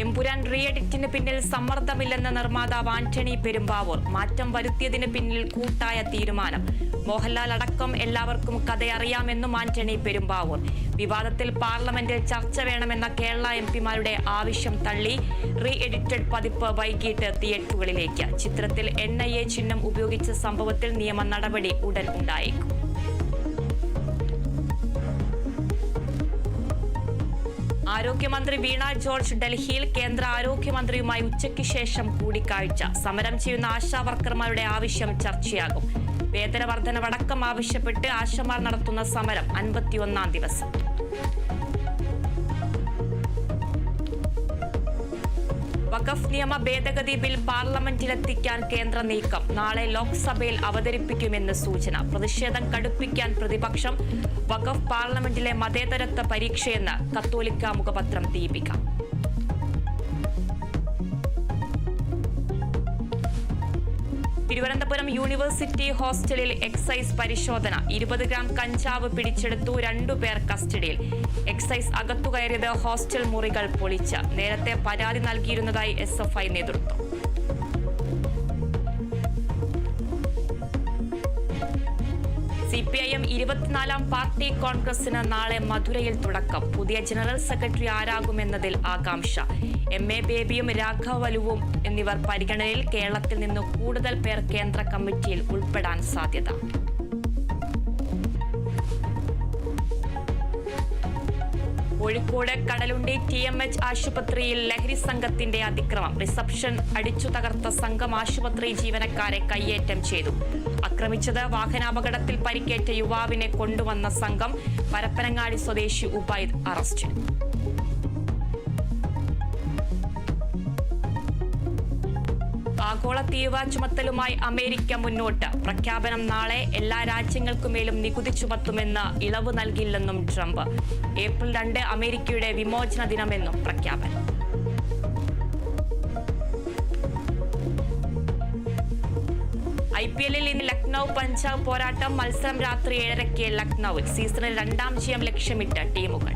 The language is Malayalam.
എമ്പുരാൻ റീ എഡിറ്റിന് പിന്നിൽ സമ്മർദ്ദമില്ലെന്ന നിർമ്മാതാവ് ആന്റണി പെരുമ്പാവൂർ. മാറ്റം വരുത്തിയതിന് പിന്നിൽ കൂട്ടായ തീരുമാനം. മോഹൻലാൽ അടക്കം എല്ലാവർക്കും കഥയറിയാമെന്നും ആന്റണി പെരുമ്പാവൂർ. വിവാദത്തിൽ പാർലമെന്റിൽ ചർച്ച വേണമെന്ന കേരള എംപിമാരുടെ ആവശ്യം തള്ളി. റീ എഡിറ്റഡ് പതിപ്പ് വൈകിട്ട് തിയേറ്ററുകളിലേക്ക്. ചിത്രത്തിൽ NIA ചിഹ്നം ഉപയോഗിച്ച സംഭവത്തിൽ നിയമ നടപടി ഉടൻ ഉണ്ടായേക്കും. ആരോഗ്യമന്ത്രി വീണ ജോർജ് ഡൽഹിയിൽ കേന്ദ്ര ആരോഗ്യമന്ത്രിയുമായി ഉച്ചയ്ക്ക് ശേഷം കൂടിക്കാഴ്ച. സമരം ചെയ്യുന്ന ആശാ വർക്കർമാരുടെ ആവശ്യം ചർച്ചയാകും. വേതന വർധനവടക്കം ആവശ്യപ്പെട്ട് ആശമാർ നടത്തുന്ന സമരം 51ാം ദിവസം. വഖഫ് നിയമ ഭേദഗതി ബിൽ പാർലമെന്റിലെത്തിക്കാൻ കേന്ദ്ര നീക്കം. നാളെ ലോക്സഭയിൽ അവതരിപ്പിക്കുമെന്ന് സൂചന. പ്രതിഷേധം കടുപ്പിക്കാൻ പ്രതിപക്ഷം. വഖഫ് പാർലമെന്റിലെ മതേതരത്വ പരീക്ഷയെന്ന് കത്തോലിക്ക മുഖപത്രം ദീപിക. തിരുവനന്തപുരം യൂണിവേഴ്സിറ്റി ഹോസ്റ്റലിൽ എക്സൈസ് പരിശോധന. 20 ഗ്രാം കഞ്ചാവ് പിടിച്ചെടുത്തു. 2 പേർ കസ്റ്റഡിയിൽ. എക്സൈസ് അകത്തുകയറിയത് ഹോസ്റ്റൽ മുറികൾ പൊളിച്ച്. നേരത്തെ പരാതി നൽകിയിരുന്നതായി SFI നേതൃത്വം. CPIM 24ാം പാർട്ടി കോൺഗ്രസിന് നാളെ മധുരയിൽ തുടക്കം. പുതിയ ജനറൽ സെക്രട്ടറി ആരാകുമെന്നതിൽ ആകാംക്ഷ. MA ബേബിയും രാഘവലുവും എന്നിവർ പരിഗണനയിൽ. കേരളത്തിൽ നിന്ന് കൂടുതൽ പേർ കേന്ദ്ര കമ്മിറ്റിയിൽ ഉൾപ്പെടാൻ സാധ്യത. കോഴിക്കോട് കടലുണ്ടി TMH ആശുപത്രിയിൽ ലഹരി സംഘത്തിന്റെ അതിക്രമം. റിസപ്ഷൻ അടിച്ചു തകർത്ത സംഘം ആശുപത്രി ജീവനക്കാരെ കയ്യേറ്റം ചെയ്തു. ആക്രമിച്ചത് വാഹനാപകടത്തിൽ പരിക്കേറ്റ യുവാവിനെ കൊണ്ടുവന്ന സംഘം. പരപ്പനങ്ങാടി സ്വദേശി ഉബൈദ് അറസ്റ്റിൽ. ആഗോള തീവ്ര ചുമത്തലുമായി അമേരിക്ക മുന്നോട്ട്. പ്രഖ്യാപനം നാളെ. എല്ലാ രാജ്യങ്ങൾക്കുമേലും നികുതി ചുമത്തുമെന്ന് ഇളവ് നൽകില്ലെന്നും ട്രംപ്. ഏപ്രിൽ 2 അമേരിക്കയുടെ വിമോചന ദിനമെന്നും പ്രഖ്യാപനം. IPLൽ ഇന്ന് ലക്നൌ പഞ്ചാബ് പോരാട്ടം. മത്സരം രാത്രി 7:30 ലക്നൌവിൽ. സീസണിൽ 2ാം ജയം ലക്ഷ്യമിട്ട് ടീമുകൾ.